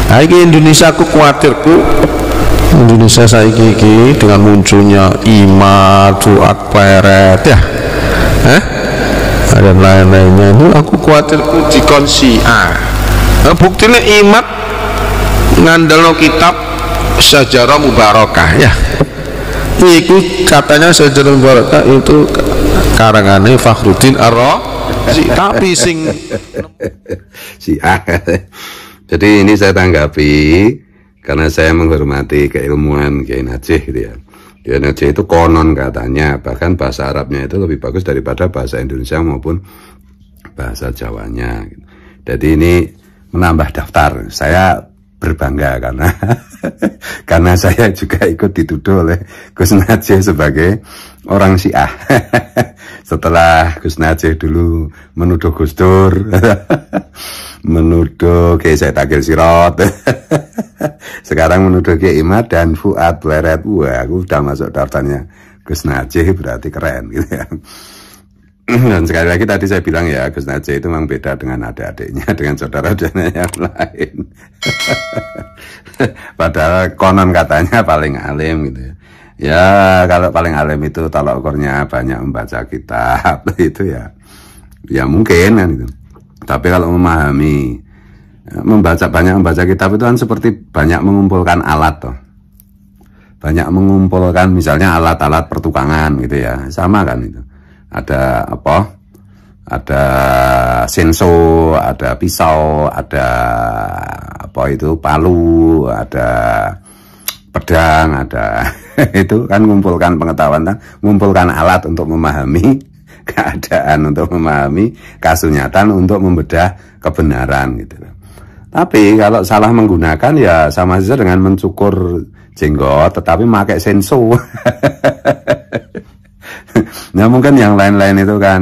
Iki Indonesia, aku khawatirku Indonesia saiki iki dengan munculnya Imam, Fuad Peret ya, dan lain-lainnya itu aku khawatirku dikon Syiah. Nah, buktinya Imam ngandalno kitab Syajarah Mubarakah ya. Itu katanya Syajarah Mubarakah itu karangannya Fakhruddin Ar-Razi, tapi sing Syiah. Jadi ini saya tanggapi karena saya menghormati keilmuan Kiai Najih gitu ya. Kiai Najih itu konon katanya bahkan bahasa Arabnya itu lebih bagus daripada bahasa Indonesia maupun bahasa Jawanya. Jadi ini menambah daftar. Saya berbangga karena saya juga ikut dituduh oleh Gus Najih sebagai orang Syiah. Setelah Gus Najih dulu menuduh Gus Dur, menuduh Kiai Said Akil Sirot, sekarang menuduh Kiai Imad dan Fuad Peret. Wah, aku udah masuk daftarnya Gus Najih, berarti keren gitu ya. Dan sekali lagi tadi saya bilang ya, Gus Najih itu memang beda dengan adik-adiknya, dengan saudara-saudaranya yang lain. Padahal konon katanya paling alim gitu ya. Ya kalau paling alim itu tolak ukurnya banyak membaca kitab itu ya mungkin kan itu. Tapi kalau memahami banyak membaca kitab itu kan seperti banyak mengumpulkan alat toh. Banyak mengumpulkan misalnya alat-alat pertukangan gitu ya. Sama kan itu. Ada apa? Ada senso, ada pisau, ada apa itu palu, ada pedang, ada itu kan mengumpulkan pengetahuan, mengumpulkan alat untuk memahami keadaan, untuk memahami kasunyatan, untuk membedah kebenaran gitu. Tapi kalau salah menggunakan ya sama saja dengan mencukur jenggot tetapi pakai senso. Nah mungkin yang lain-lain itu kan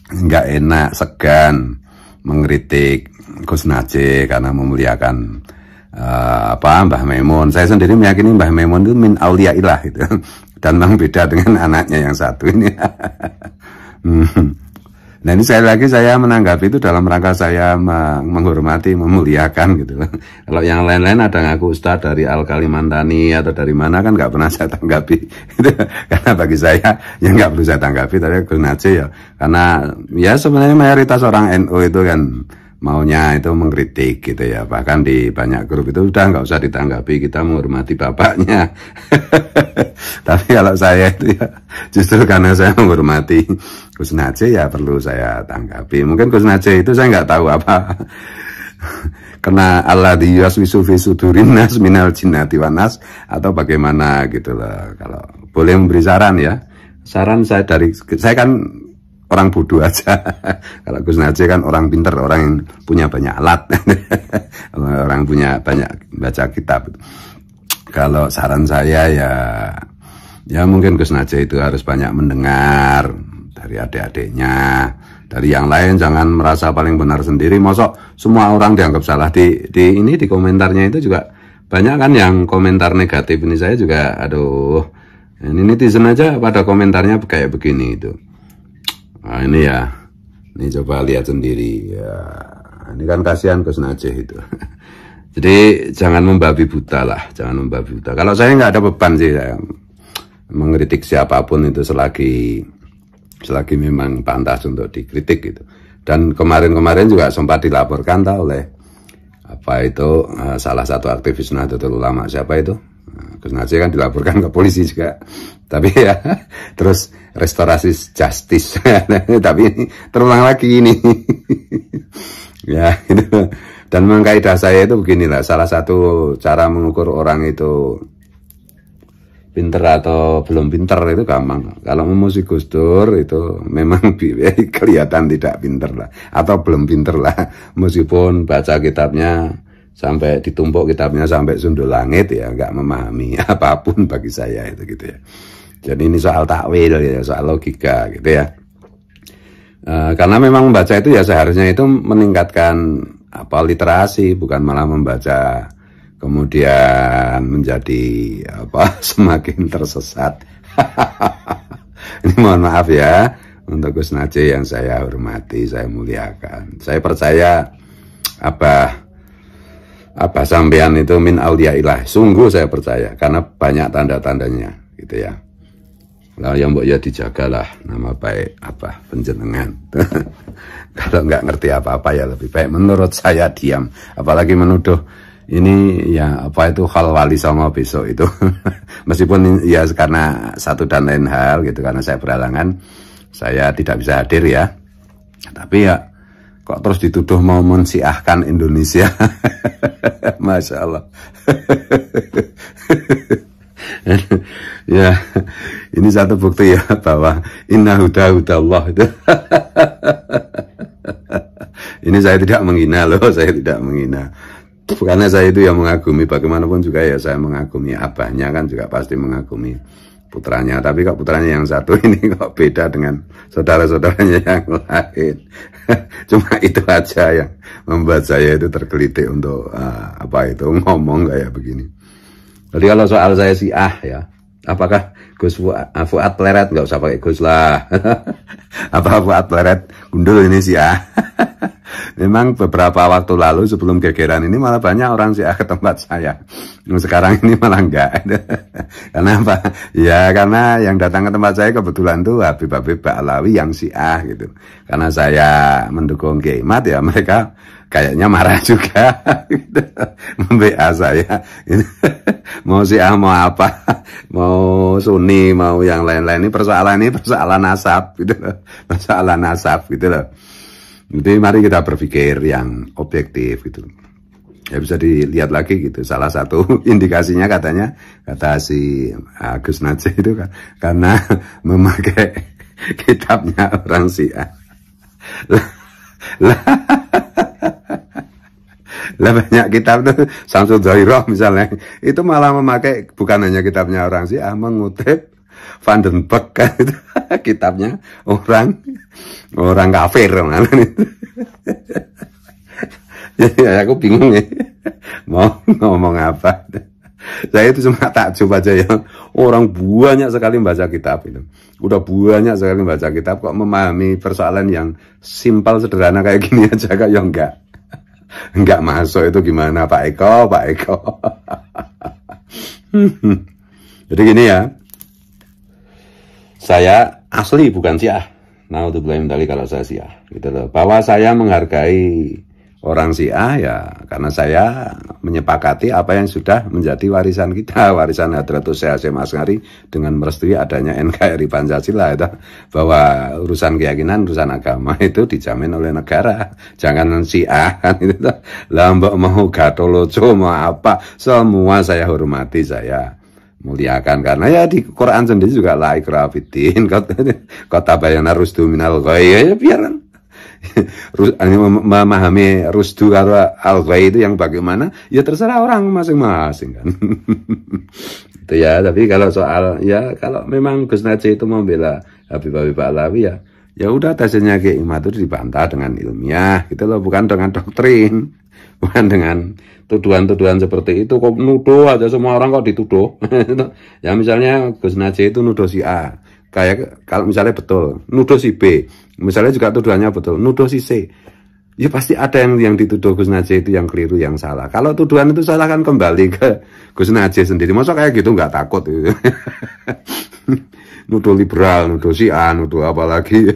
nggak enak, segan mengkritik Gus Najih karena memuliakan Mbah Maimun. Saya sendiri meyakini Mbah Maimun itu min auliyaillah gitu. Dan memang beda dengan anaknya yang satu ini. Nah ini sekali lagi saya menanggapi itu dalam rangka saya menghormati, memuliakan gitu. Kalau yang lain-lain ada ngaku ustadz dari Al Kalimantani atau dari mana kan nggak pernah saya tanggapi. Karena bagi saya yang nggak perlu saya tanggapi. Tapi Gus Najih ya, karena ya sebenarnya mayoritas orang NU itu kan maunya itu mengkritik gitu ya, bahkan di banyak grup itu udah nggak usah ditanggapi, kita menghormati bapaknya. Tapi kalau saya itu ya justru karena saya menghormati Gus Najih ya perlu saya tanggapi. Mungkin Gus Najih itu saya nggak tahu apa kena alladzi yuwaswisu fi sudurin nas minal jinnati wan nas atau bagaimana gitu lah. Kalau boleh memberi saran ya, saran saya kan orang bodoh aja. Kalau Gus Najih kan orang pinter, orang yang punya banyak alat. Orang punya banyak baca kitab. Kalau saran saya ya mungkin Gus Najih itu harus banyak mendengar dari adik-adiknya, dari yang lain. Jangan merasa paling benar sendiri. Mosok semua orang dianggap salah. Di komentarnya itu juga banyak kan yang komentar negatif ini. Saya juga aduh, ini netizen aja pada komentarnya kayak begini itu. Nah ini ya, ini coba lihat sendiri ya, ini kan kasihan Gus Najih itu. Jadi jangan membabi buta lah, jangan membabi buta. Kalau saya nggak ada beban sih, saya mengkritik siapapun itu selagi memang pantas untuk dikritik gitu. Dan kemarin-kemarin juga sempat dilaporkan oleh salah satu aktivis Nahdlatul Ulama, siapa itu? Gus Najih kan dilaporkan ke polisi juga. Tapi ya terus restorasi justice. Tapi ini terulang lagi ini. Ya gitu. Dan memang kaidah saya itu beginilah, salah satu cara mengukur orang itu pinter atau belum pinter itu gampang. Kalau memuji Gus Dur itu memang kelihatan tidak pinter lah, atau belum pinter lah, meskipun baca kitabnya sampai ditumpuk kitabnya sampai sundul langit ya nggak memahami apapun bagi saya itu gitu ya. Jadi ini soal takwil ya, soal logika gitu ya. Karena memang membaca itu ya seharusnya itu meningkatkan literasi, bukan malah membaca kemudian menjadi semakin tersesat. Ini mohon maaf ya untuk Gus Najih yang saya hormati, saya muliakan. Saya percaya apa sampean itu min auliyaillah. Sungguh saya percaya karena banyak tanda-tandanya gitu ya. Lah yang mbok ya dijagalah nama baik apa penjenengan. Kalau nggak ngerti apa-apa ya lebih baik menurut saya diam. Apalagi menuduh ini ya apa itu hal wali sama besok itu. Meskipun ya karena satu dan lain hal gitu, karena saya berhalangan saya tidak bisa hadir ya. Tapi ya kok terus dituduh mau mensiahkan Indonesia. Masya Allah. Ya, ini satu bukti ya bahwa inna huda Allah itu. Ini saya tidak menghina loh, saya tidak menghina. Karena saya itu yang mengagumi, bagaimanapun juga ya saya mengagumi abahnya kan juga pasti mengagumi putranya. Tapi kok putranya yang satu ini kok beda dengan saudara-saudaranya yang lain. Cuma itu aja yang membuat saya itu tergelitik untuk apa itu ngomong kayak begini. Jadi kalau soal saya Syiah ya, apakah Gus Fuad Pleret, nggak usah pakai Gus lah. Apa Fuad Pleret gundul ini Syiah? Memang beberapa waktu lalu sebelum gegeran ini malah banyak orang Syiah ke tempat saya. Sekarang ini malah enggak. Karena apa? Ya karena yang datang ke tempat saya kebetulan tuh Habib-Habib Ba'alawi yang Syiah gitu. Karena saya mendukung Kiai Mat ya mereka kayaknya marah juga gitu. Mem-BA saya. Mau Syiah mau apa? Mau Sunni mau yang lain-lain, ini persoalan nasab gitu loh. Persoalan nasab gitu loh. Jadi mari kita berpikir yang objektif gitu. Ya bisa dilihat lagi gitu. Salah satu indikasinya katanya kata si Gus Najih itu kan karena memakai kitabnya orang Syiah. Lah banyak kitab tuh Samsul Dhairah misalnya itu malah memakai bukan hanya kitabnya orang Syiah, mengutip Van den Berg kan itu kitabnya orang kafir mana itu. Jadi aku bingung ya mau ngomong apa. Saya itu cuma takjub aja ya, orang banyak sekali membaca kitab itu. Udah banyak sekali membaca kitab kok memahami persoalan yang simpel sederhana kayak gini aja kok ya enggak masuk. Itu gimana Pak Eko. Jadi gini ya, saya asli bukan Syiah. Nah, untuk belum tadi kalau saya Syiah, gitu loh. Bahwa saya menghargai orang Syiah ya karena saya menyepakati apa yang sudah menjadi warisan kita, warisan Hadratus Syekh Hasyim Asy'ari dengan merestui adanya NKRI Pancasila itu, bahwa urusan keyakinan, urusan agama itu dijamin oleh negara. Jangan Syiah kan itu. Lah mbok mau Gatoloco mau apa, semua saya hormati, saya muliakan karena ya di Quran sendiri juga la ikraha fiddin kota bayana rusdu minal ghayy ya biar memahami rusdu atau al-ghayy itu yang bagaimana ya terserah orang masing-masing kan. Itu ya. Tapi kalau soal ya kalau memang Gus Najih itu membela Habib-Habib Ba'alawi ya udah hasilnya Kiai Mat itu dibantah dengan ilmiah gitu loh, bukan dengan doktrin, bukan dengan tuduhan-tuduhan seperti itu. Kok nuduh aja semua orang kok dituduh. Ya misalnya Gus Najih itu nuduh si A, kayak kalau misalnya betul nuduh si B, misalnya juga tuduhannya betul nuduh si C, ya pasti ada yang dituduh Gus Najih itu yang keliru, yang salah. Kalau tuduhan itu salah kan kembali ke Gus Najih sendiri. Masa kayak gitu nggak takut gitu. Nuduh liberal, nuduh si A, nuduh apa lagi.